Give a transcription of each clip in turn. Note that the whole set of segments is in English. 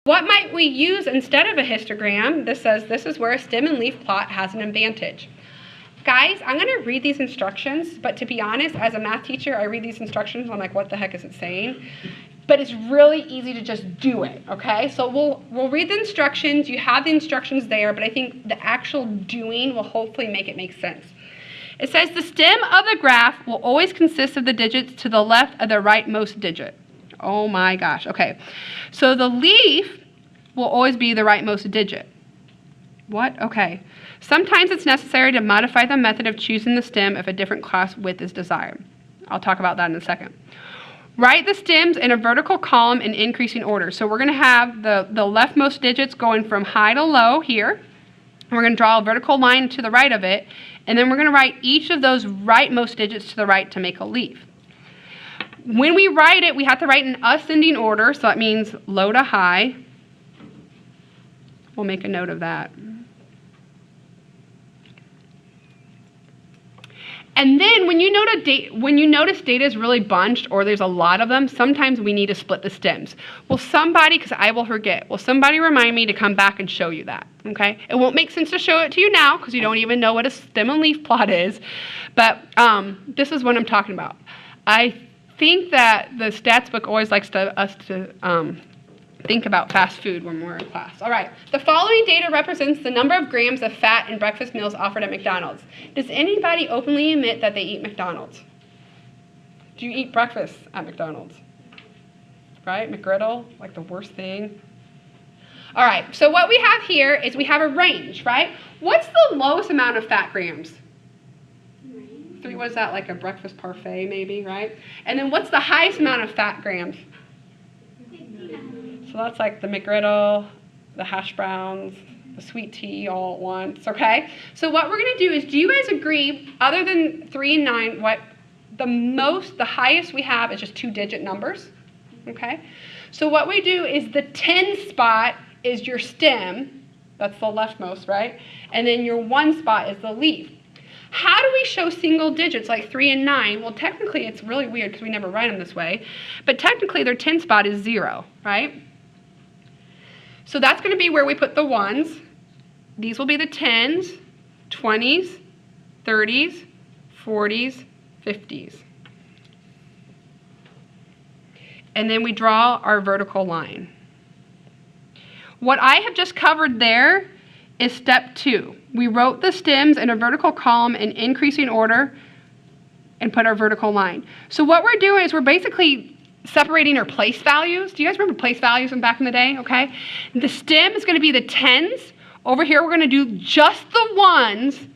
What might we use instead of a histogram? This says this is where a stem and leaf plot has an advantage. Guys, I'm going to read these instructions, but to be honest, as a math teacher, I read these instructions and I'm like, what the heck is it saying? But it's really easy to just do it, okay? So we'll read the instructions. You have the instructions there, but I think the actual doing will hopefully make it make sense. It says the stem of the graph will always consist of the digits to the left of the rightmost digit. Oh my gosh, okay. So the leaf will always be the rightmost digit. What? Okay. Sometimes it's necessary to modify the method of choosing the stem if a different class width is desired. I'll talk about that in a second. Write the stems in a vertical column in increasing order. So we're going to have the leftmost digits going from high to low here. And we're going to draw a vertical line to the right of it. And then we're going to write each of those rightmost digits to the right to make a leaf. When we write it, we have to write in ascending order. So that means low to high. We'll make a note of that. And then when you notice data is really bunched or there's a lot of them, sometimes we need to split the stems. Will somebody, because I will forget, will somebody remind me to come back and show you that, okay? It won't make sense to show it to you now because you don't even know what a stem and leaf plot is, but this is what I'm talking about. I think that the stats book always likes us to think about fast food when we're in class. All right, the following data represents the number of grams of fat in breakfast meals offered at McDonald's. Does anybody openly admit that they eat McDonald's? Do you eat breakfast at McDonald's? Right, McGriddle, like the worst thing. All right, so what we have here is we have a range, right? What's the lowest amount of fat grams? 3, what is that, like a breakfast parfait maybe, right? And then what's the highest amount of fat grams? So that's like the McGriddle, the hash browns, the sweet tea all at once, okay? So what we're going to do is, do you guys agree, other than 3 and 9, what the highest we have is just 2-digit numbers, okay? So what we do is the 10 spot is your stem, that's the leftmost, right? And then your 1 spot is the leaf. How do we show single digits like 3 and 9? Well, technically it's really weird because we never write them this way, but technically their 10 spot is 0, right? So that's going to be where we put the 1s. These will be the 10s, 20s, 30s, 40s, 50s. And then we draw our vertical line. What I have just covered there is step 2. We wrote the stems in a vertical column in increasing order and put our vertical line. So what we're doing is we're basically separating our place values. Do you guys remember place values from back in the day? Okay. The stem is going to be the 10s. Over here, we're going to do just the 1s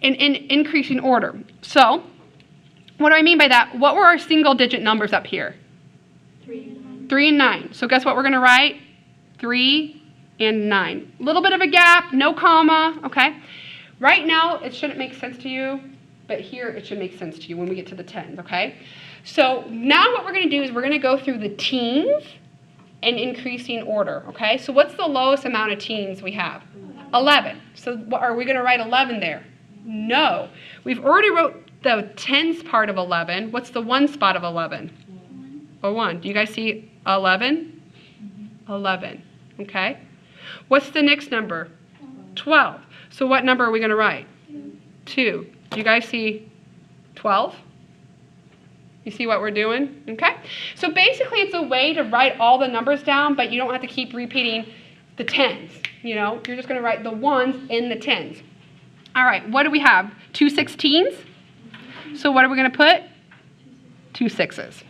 in increasing order. So what do I mean by that? What were our single digit numbers up here? 3 and 9. So guess what we're going to write? 3 and 9. A little bit of a gap, no comma, okay? Right now, it shouldn't make sense to you, but here it should make sense to you when we get to the 10s, okay? So now what we're going to do is we're going to go through the teens in increasing order, okay? So what's the lowest amount of teens we have? 11. So are we going to write 11 there? No. We've already wrote the tens part of 11. What's the 1 spot of 11? 1. Do you guys see 11? 11, okay? What's the next number? 12. So what number are we going to write? 2. Do you guys see 12? You see what we're doing? Okay? So basically it's a way to write all the numbers down, but you don't have to keep repeating the 10s. You know, you're just going to write the 1s in the 10s. All right, what do we have? 2 16s? So what are we going to put? 2 6s.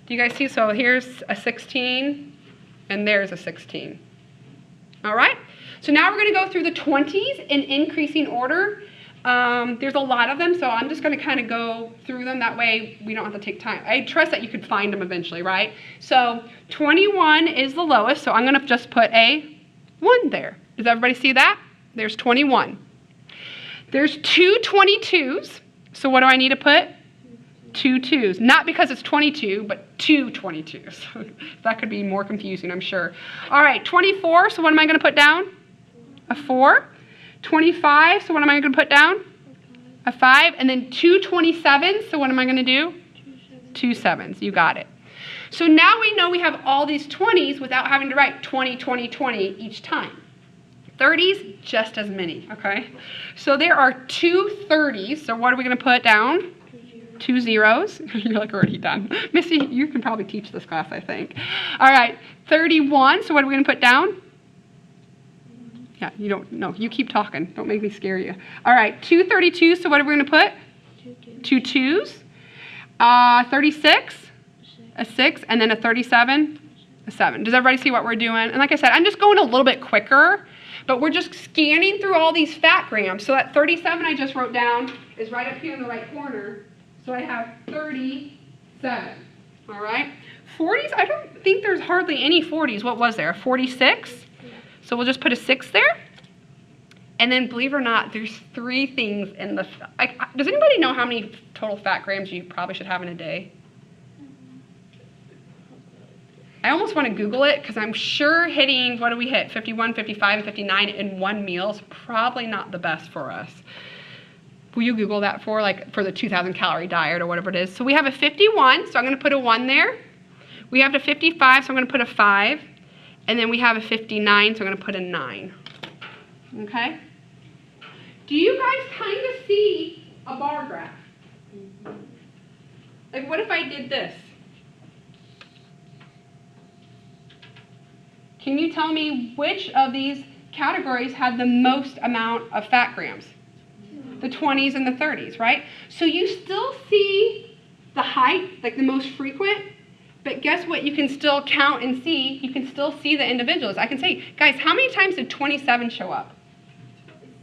Do you guys see? So here's a 16, and there's a 16. All right? So now we're going to go through the 20s in increasing order. There's a lot of them, so I'm just going to kind of go through them. That way we don't have to take time. I trust that you could find them eventually, right? So 21 is the lowest, so I'm going to just put a 1 there. Does everybody see that? There's 21. There's 2 22s, so what do I need to put? 2 2s. Not because it's 22, but 2 22s. That could be more confusing, I'm sure. All right, 24, so what am I going to put down? A 4. 25, so what am I going to put down? A 5. And then 2 27s, so what am I going to do? 2 7s. You got it. So now we know we have all these 20s without having to write 20, 20, 20 each time. 30s, just as many, okay? So there are 2 30s. So what are we going to put down? 2 zeros. You're like already done. Missy, you can probably teach this class, I think. All right, 31. So what are we going to put down? Yeah, you don't know. You keep talking. Don't make me scare you. All right, 2 32. So what are we going to put? 2 2s. 36. A 6. And then a 37. A 7. Does everybody see what we're doing? And like I said, I'm just going a little bit quicker, but we're just scanning through all these fat grams. So that 37 I just wrote down is right up here in the right corner. So I have 37. All right. 40s, I don't think there's hardly any 40s. What was there? 46? So we'll just put a 6 there. And then, believe it or not, there's 3 things in the... does anybody know how many total fat grams you probably should have in a day? I almost want to Google it because I'm sure hitting, what do we hit, 51, 55, and 59 in one meal is probably not the best for us. Will you Google that for the 2,000 calorie diet or whatever it is? So we have a 51, so I'm going to put a 1 there. We have a 55, so I'm going to put a 5. And then we have a 59, so I'm going to put a 9. Okay? Do you guys kind of see a bar graph? Like, what if I did this? Can you tell me which of these categories had the most amount of fat grams? The 20s and the 30s, right? So you still see the height, like the most frequent, but guess what? You can still count and see. You can still see the individuals. I can say, guys, how many times did 27 show up?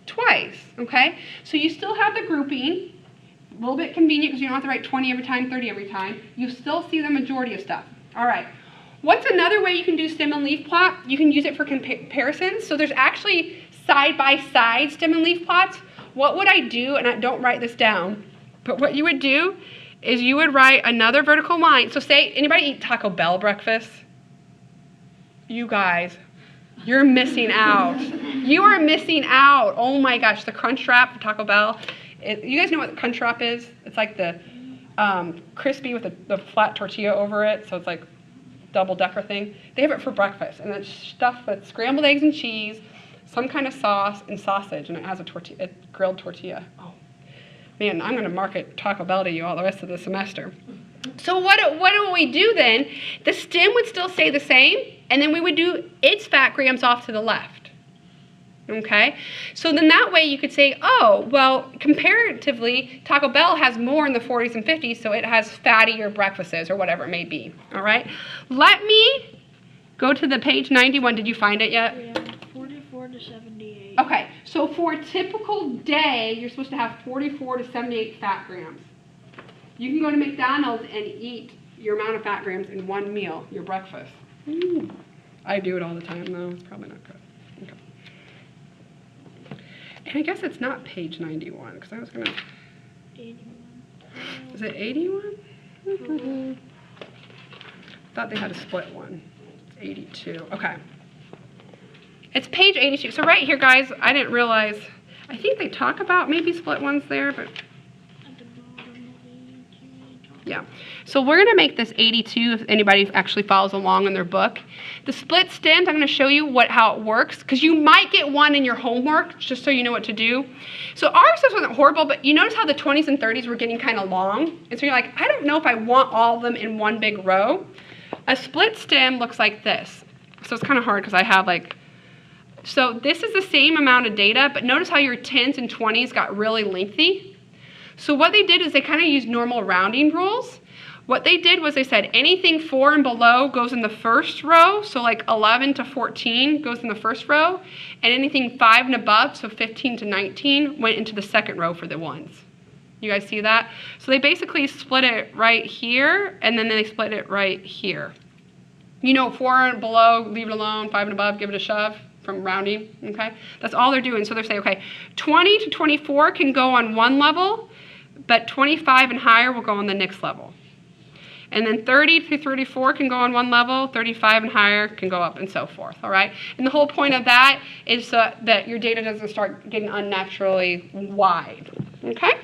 Twice, okay? So you still have the grouping. A little bit convenient because you don't have to write 20 every time, 30 every time. You still see the majority of stuff. All right. What's another way you can do stem and leaf plot? You can use it for comparisons. So there's actually side-by-side stem and leaf plots. What would I do? And I don't write this down. But what you would do is you would write another vertical line. So say, anybody eat Taco Bell breakfast? You guys, you're missing out. You are missing out. Oh my gosh, the Crunch Wrap for Taco Bell. You guys know what the Crunch Wrap is? It's like the crispy with the flat tortilla over it. So it's like double-decker thing. They have it for breakfast, and it's stuffed with scrambled eggs and cheese, some kind of sauce, and sausage, and it has a grilled tortilla. Oh, man, I'm going to market Taco Bell to you all the rest of the semester. So what do we do then? The stem would still stay the same, and then we would do its fat grams off to the left. Okay? So then that way you could say, oh, well, comparatively, Taco Bell has more in the 40s and 50s, so it has fattier breakfasts or whatever it may be. All right? Let me go to the page 91. Did you find it yet? Yeah, 44 to 78. Okay, so for a typical day, you're supposed to have 44 to 78 fat grams. You can go to McDonald's and eat your amount of fat grams in one meal, your breakfast. Ooh. I do it all the time, though. It's probably not good. Okay. And I guess it's not page 91, because I was going to... 81. Is it 81? I thought they had a split one. It's 82. Okay. It's page 82. So right here, guys, I didn't realize... I think they talk about maybe split ones there, but... Yeah. So we're going to make this 82 if anybody actually follows along in their book. The split stems, I'm going to show you how it works, because you might get one in your homework, just so you know what to do. So ours wasn't horrible, but you notice how the 20s and 30s were getting kind of long? And so you're like, I don't know if I want all of them in one big row. A split stem looks like this. So it's kind of hard because I have so this is the same amount of data, but notice how your 10s and 20s got really lengthy. So what they did is they kind of used normal rounding rules. What they did was they said anything 4 and below goes in the first row, so like 11 to 14 goes in the first row, and anything 5 and above, so 15 to 19, went into the second row for the ones. You guys see that? So they basically split it right here, and then they split it right here. 4 and below, leave it alone, 5 and above, give it a shove from rounding, okay? That's all they're doing. So they're saying, okay, 20 to 24 can go on one level, but 25 and higher will go on the next level. And then 30 to 34 can go on one level, 35 and higher can go up, and so forth, all right? And the whole point of that is that your data doesn't start getting unnaturally wide, okay?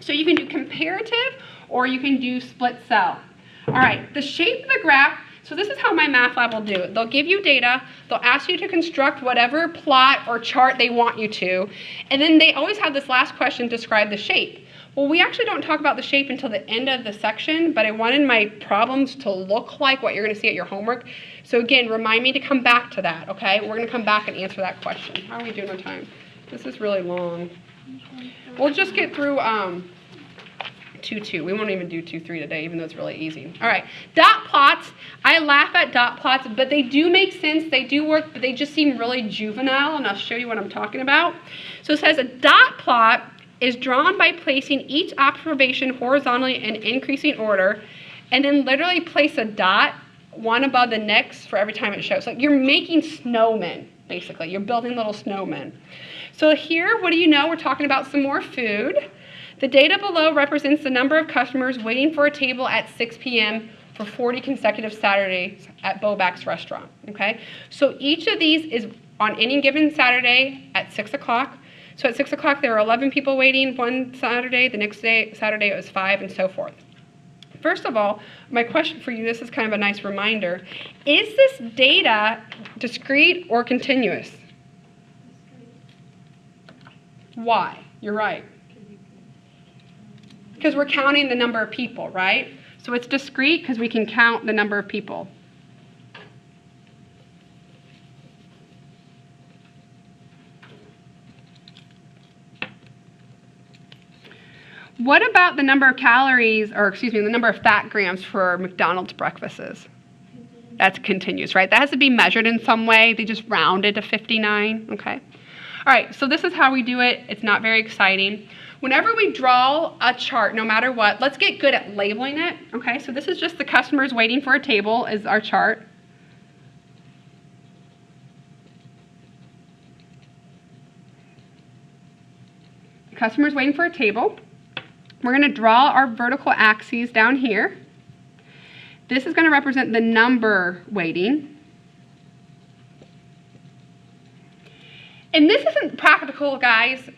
So you can do comparative, or you can do split cell. All All right, the shape of the graph, so this is how my math lab will do it. They'll give you data, they'll ask you to construct whatever plot or chart they want you to, and then they always have this last question, describe the shape. Well, we actually don't talk about the shape until the end of the section, but I wanted my problems to look like what you're going to see at your homework. So again, remind me to come back to that, okay? We're going to come back and answer that question. How are we doing on time? This is really long. We'll just get through 2-2. We won't even do 2-3 today, even though it's really easy. All right, dot plots. I laugh at dot plots, but they do make sense. They do work, but they just seem really juvenile, and I'll show you what I'm talking about. So it says a dot plot is drawn by placing each observation horizontally in increasing order, and then literally place a dot one above the next for every time it shows. Like you're making snowmen, basically. You're building little snowmen. So here, what do you know? We're talking about some more food. The data below represents the number of customers waiting for a table at 6 p.m. for 40 consecutive Saturdays at Bobak's restaurant, okay? So each of these is on any given Saturday at 6 o'clock. So at 6 o'clock, there were 11 people waiting one Saturday. The next day, Saturday, it was 5, and so forth. First of all, my question for you, this is kind of a nice reminder. Is this data discrete or continuous? Why? You're right. Because we're counting the number of people, right? So it's discrete because we can count the number of people. What about the number of calories, or excuse me, the number of fat grams for McDonald's breakfasts? That's continuous, right? That has to be measured in some way. They just round it to 59, okay? All right, so this is how we do it. It's not very exciting. Whenever we draw a chart, no matter what, let's get good at labeling it, okay? So this is just the customers waiting for a table is our chart. Customers waiting for a table. We're going to draw our vertical axes down here. This is going to represent the number waiting. And this isn't practical, guys,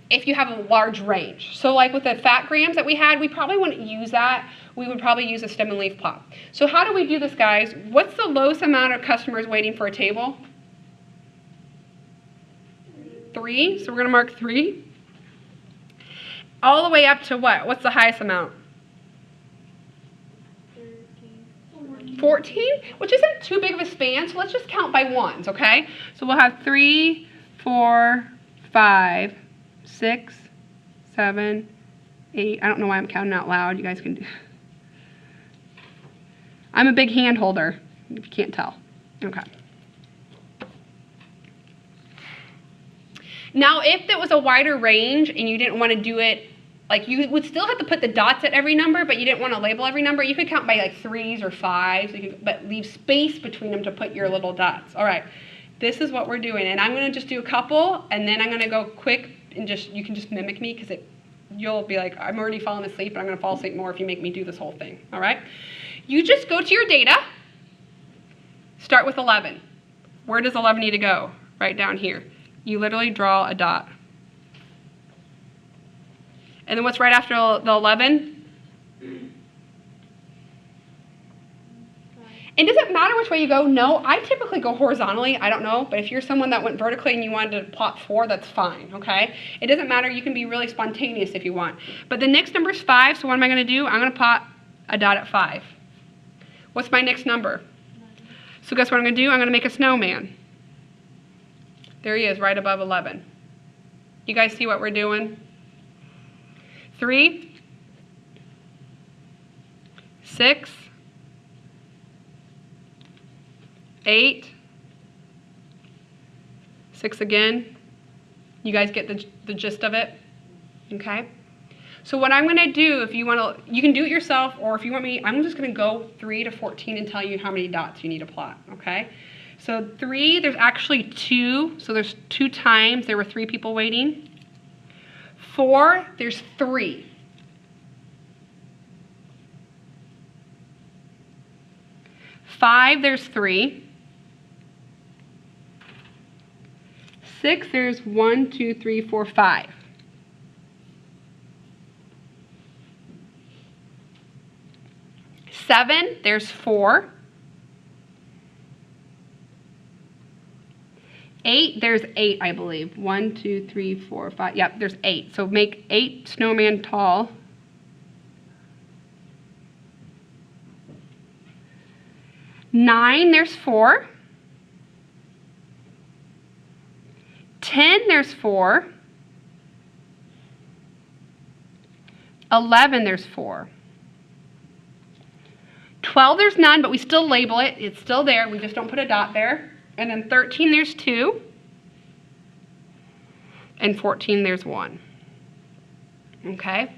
if you have a large range. So like with the fat grams that we had, we probably wouldn't use that. We would probably use a stem and leaf plot. So how do we do this, guys? What's the lowest amount of customers waiting for a table? 3. So we're going to mark 3. All the way up to what? What's the highest amount? 14, which isn't too big of a span, so let's just count by ones, okay? So we'll have 3, 4, 5, 6, 7, 8. I don't know why I'm counting out loud. You guys can do. I'm a big hand holder, if you can't tell. Okay. Now, if it was a wider range and you didn't want to do it, like you would still have to put the dots at every number, but you didn't want to label every number, you could count by like 3s or 5s, but leave space between them to put your little dots. All right, this is what we're doing, and I'm going to just do a couple, and then I'm going to go quick, and you can just mimic me, because you'll be like, I'm already falling asleep, and I'm going to fall asleep more if you make me do this whole thing. All right, you just go to your data, start with 11. Where does 11 need to go? Right down here. You literally draw a dot. And then what's right after the 11? It doesn't matter which way you go. No, I typically go horizontally. I don't know. But if you're someone that went vertically and you wanted to plot 4, that's fine, okay? It doesn't matter. You can be really spontaneous if you want. But the next number is 5, so what am I going to do? I'm going to plot a dot at 5. What's my next number? So guess what I'm going to do? I'm going to make a snowman. There he is, right above 11. You guys see what we're doing? 3, 6, 8, 6 again. You guys get the gist of it? Okay? So what I'm going to do, if you want to, you can do it yourself, or if you want me, I'm just going to go 3 to 14 and tell you how many dots you need to plot, okay? So 3, there's actually 2, so there's 2 times there were 3 people waiting. 4, there's 3. 5, there's 3. 6, there's 1, 2, 3, 4, 5. 7, 7, there's 4. 8, there's 8, I believe. 1, 2, 3, 4, 5. Yep, there's 8. So make 8 snowman tall. 9, there's 4. 10, there's 4. 11, there's 4. 12, there's none, but we still label it. It's still there. We just don't put a dot there. And then 13, there's 2. And 14, there's 1. Okay?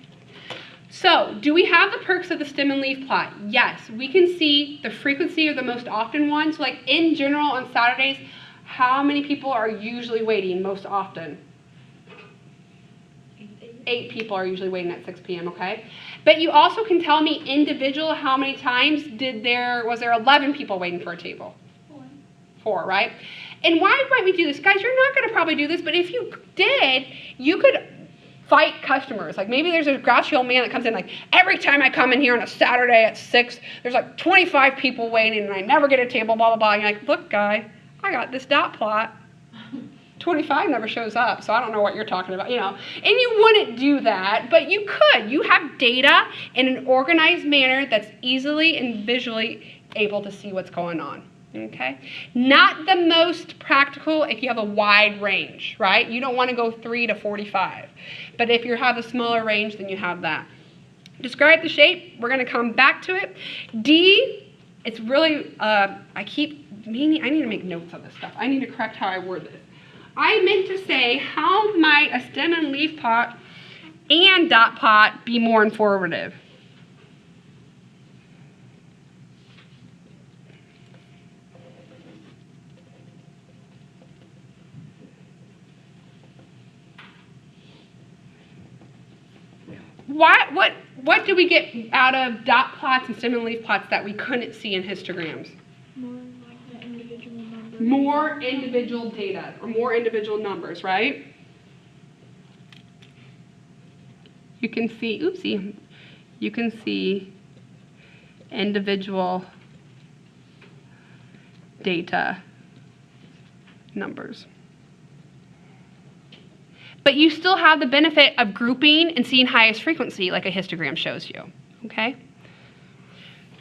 So, do we have the perks of the stem and leaf plot? Yes. We can see the frequency of the most often ones. So, like in general on Saturdays, how many people are usually waiting most often? 8 people are usually waiting at 6 p.m., okay? But you also can tell me individual how many times was there 11 people waiting for a table? 4, right? And why might we do this? Guys, you're not going to probably do this, but if you did, you could fight customers. Like maybe there's a grouchy old man that comes in like, every time I come in here on a Saturday at 6, there's like 25 people waiting and I never get a table, blah, blah, blah. And you're like, look, guy, I got this dot plot. 25 never shows up, so I don't know what you're talking about, you know. And you wouldn't do that, but you could. You have data in an organized manner that's easily and visually able to see what's going on, okay? Not the most practical if you have a wide range, right? You don't want to go 3 to 45. But if you have a smaller range, then you have that. Describe the shape. We're going to come back to it. D, it's really, I need to make notes on this stuff. I need to correct how I word this. I meant to say, how might a stem and leaf plot and dot plot be more informative? What do we get out of dot plots and stem and leaf plots that we couldn't see in histograms? More like the individual numbers. More individual data, or more individual numbers, right? You can see, you can see individual data numbers. But you still have the benefit of grouping and seeing highest frequency like a histogram shows you, okay?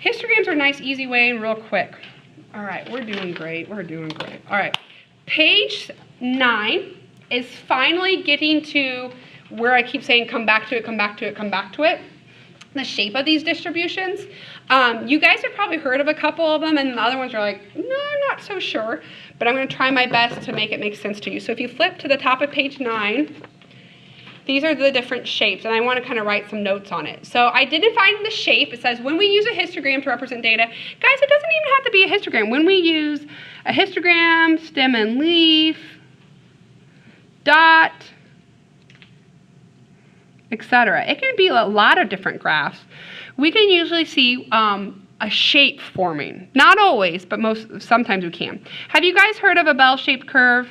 Histograms are a nice, easy way and real quick. All right, we're doing great. All right, page 9 is finally getting to where I keep saying come back to it. The shape of these distributions. You guys have probably heard of a couple of them, and the other ones are like, no, I'm not so sure, but I'm going to try my best to make it make sense to you. So if you flip to the top of page 9, these are the different shapes, and I want to kind of write some notes on it. So identifying the shape, it says when we use a histogram to represent data, guys, it doesn't even have to be a histogram. When we use a histogram, stem and leaf, dot, etc. It can be a lot of different graphs. We can usually see a shape forming. Not always, but sometimes we can. Have you guys heard of a bell-shaped curve?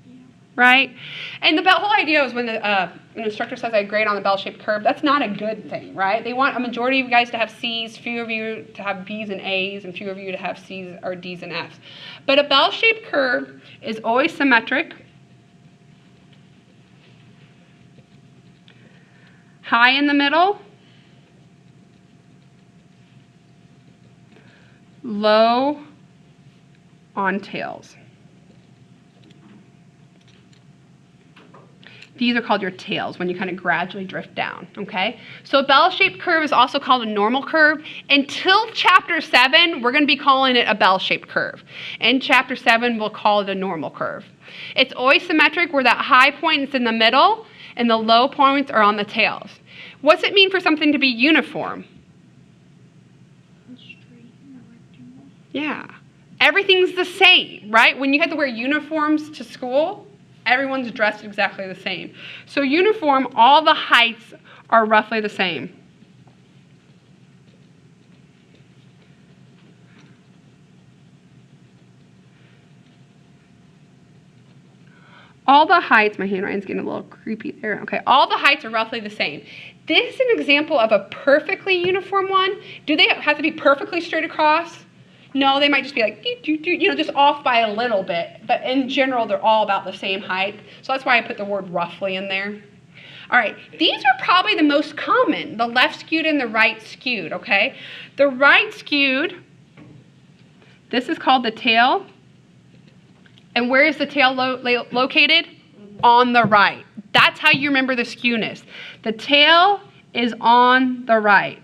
Yeah. Right? And the whole idea is when an instructor says I grade on the bell-shaped curve, that's not a good thing, right? They want a majority of you guys to have C's, few of you to have B's and A's, and few of you to have C's or D's and F's. But a bell-shaped curve is always symmetric. High in the middle, low on tails. These are called your tails when you kind of gradually drift down, okay? So a bell-shaped curve is also called a normal curve. Until chapter 7, we're going to be calling it a bell-shaped curve. In chapter 7, we'll call it a normal curve. It's always symmetric where that high point is in the middle and the low points are on the tails. What's it mean for something to be uniform? Straight and a rectangle. Yeah. Everything's the same, right? When you have to wear uniforms to school, everyone's dressed exactly the same. So uniform, all the heights are roughly the same. All the heights, my handwriting's getting a little creepy there. Okay, all the heights are roughly the same. This is an example of a perfectly uniform one. Do they have to be perfectly straight across? No, they might just be like, just off by a little bit. But in general, they're all about the same height. So that's why I put the word roughly in there. All right, these are probably the most common, the left skewed and the right skewed, okay? The right skewed, this is called the tail. And where is the tail located? On the right. That's how you remember the skewness. The tail is on the right.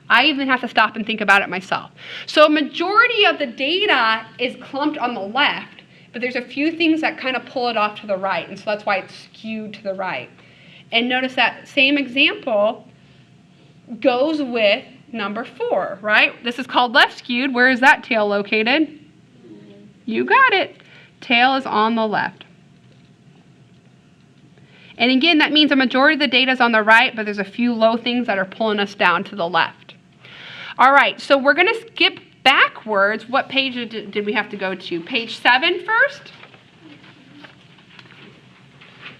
I even have to stop and think about it myself. So a majority of the data is clumped on the left, but there's a few things that kind of pull it off to the right, and so that's why it's skewed to the right. And notice that same example goes with number 4, right? This is called left skewed. Where is that tail located? You got it. Tail is on the left. And again, that means a majority of the data is on the right, but there's a few low things that are pulling us down to the left. All right, so we're going to skip backwards. What page did we have to go to? Page 7 first?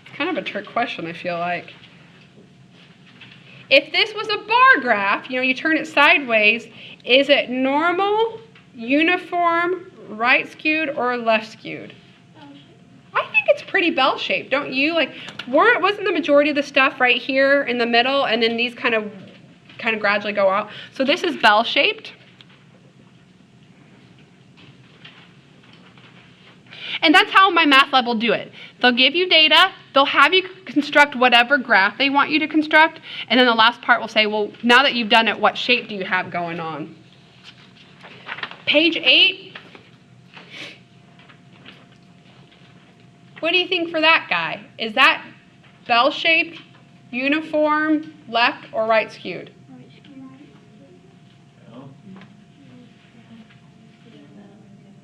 It's kind of a trick question, I feel like. If this was a bar graph, you turn it sideways, is it normal, uniform, right skewed, or left skewed? I think it's pretty bell-shaped, don't you? Wasn't the majority of the stuff right here in the middle, and then these kind of gradually go out? So this is bell-shaped. And that's how my math lab will do it. They'll give you data, they'll have you construct whatever graph they want you to construct, and then the last part will say, well, now that you've done it, what shape do you have going on? Page 8. What do you think for that guy? Is that bell-shaped, uniform, left, or right skewed?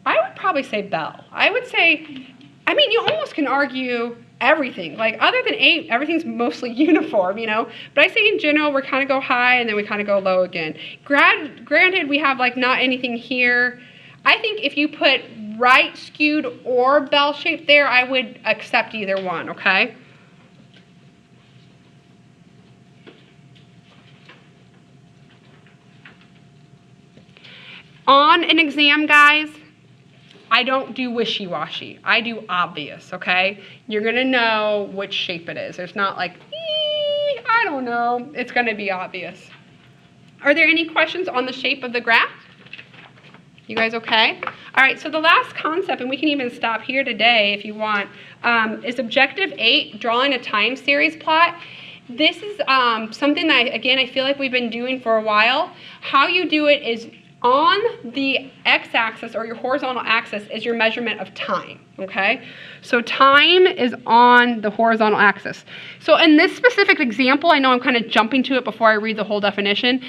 I would probably say bell. I would say, you almost can argue everything. Other than 8, everything's mostly uniform, But I say in general, we kind of go high and then we kind of go low again. Granted, we have not anything here. I think if you put right skewed or bell shaped there, I would accept either one, okay? On an exam, guys, I don't do wishy-washy. I do obvious, okay? You're going to know which shape it is. There's not I don't know. It's going to be obvious. Are there any questions on the shape of the graph? You guys okay? All right, so the last concept, and we can even stop here today if you want, is Objective 8, drawing a time series plot. This is something that, again, I feel like we've been doing for a while. How you do it is on the x-axis, or your horizontal axis, is your measurement of time, okay? So time is on the horizontal axis. So in this specific example, I know I'm kind of jumping to it before I read the whole definition.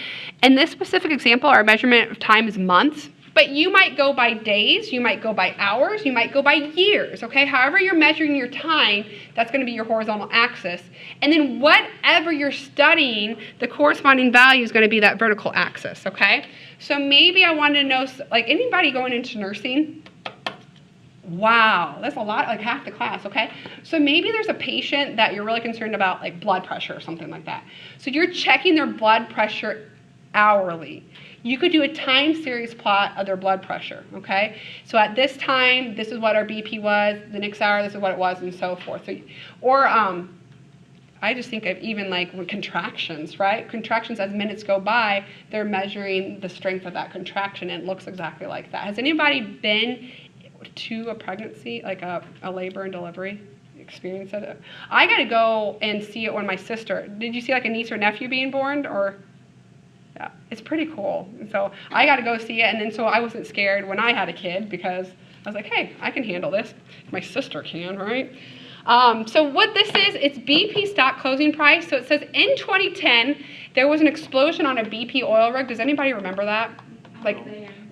In this specific example, our measurement of time is months. But you might go by days, you might go by hours, you might go by years, okay? However you're measuring your time, that's going to be your horizontal axis. And then whatever you're studying, the corresponding value is going to be that vertical axis, okay? So maybe I wanted to know, anybody going into nursing? Wow, that's a lot, half the class, okay? So maybe there's a patient that you're really concerned about, blood pressure or something like that. So you're checking their blood pressure hourly. You could do a time series plot of their blood pressure, okay? So at this time, this is what our BP was. The next hour, this is what it was, and so forth. I just think of even with contractions, right? Contractions, as minutes go by, they're measuring the strength of that contraction, and it looks exactly like that. Has anybody been to a pregnancy, a labor and delivery experience of it? I got to go and see it when my sister, did you see a niece or nephew being born, or? Yeah, it's pretty cool. And so I got to go see it, and then so I wasn't scared when I had a kid, because I was like, hey, I can handle this. My sister can, right? So what this is, it's BP stock closing price. So it says in 2010, there was an explosion on a BP oil rig. Does anybody remember that?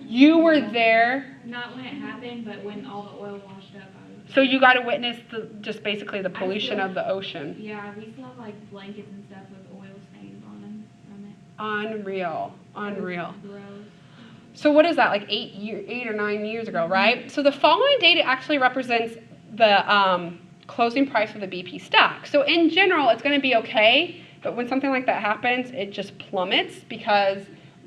You were there. Not when it happened, but when all the oil washed up. So you got to witness just basically the pollution of the ocean. Yeah, we still have blankets and stuff with oil stains on them from it. Unreal. Gross. So what is that, like 8 or 9 years ago, right? So the following data actually represents the closing price of the BP stock. So in general, it's going to be okay, but when something like that happens, it just plummets because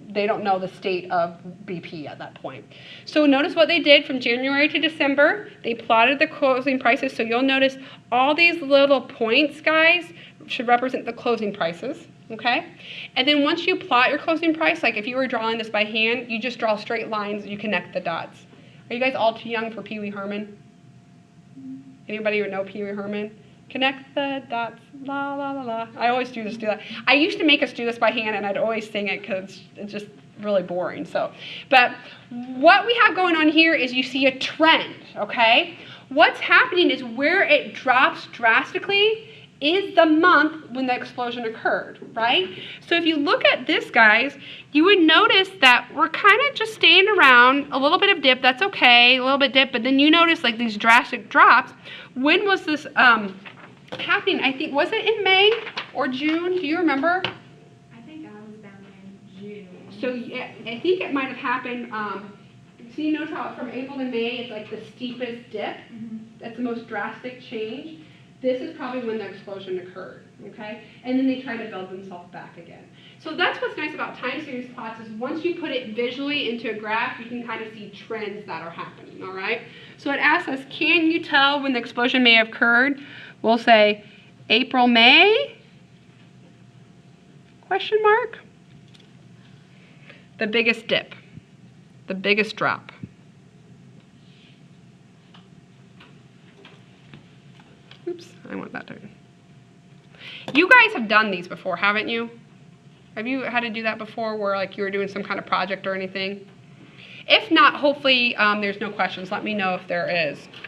they don't know the state of BP at that point. So notice what they did from January to December. They plotted the closing prices. So you'll notice all these little points, guys, should represent the closing prices, okay? And then once you plot your closing price, like if you were drawing this by hand, you just draw straight lines and you connect the dots. Are you guys all too young for Pee Wee Herman? Anybody who know Pee Wee Herman? Connect the dots, la la la la. I always do that. I used to make us do this by hand, and I'd always sing it because it's just really boring. But what we have going on here is you see a trend, okay? What's happening is where it drops drastically is the month when the explosion occurred, right? So if you look at this, guys, you would notice that we're kind of just staying around, a little bit of dip, that's okay, a little bit dip, but then you notice like these drastic drops. When was this happening? I think, was it in May or June? Do you remember? I think I was down there in June. So yeah, I think it might have happened, see, notice how from April to May, it's like the steepest dip. That's the most drastic change. This is probably when the explosion occurred, okay? And then they try to build themselves back again. So that's what's nice about time series plots is once you put it visually into a graph, you can kind of see trends that are happening, all right? So it asks us, can you tell when the explosion may have occurred? We'll say April, May, question mark? The biggest dip, the biggest drop. Oops, I want that to. You guys have done these before, haven't you? Have you had to do that before where like you were doing some kind of project or anything? If not, hopefully there's no questions. Let me know if there is.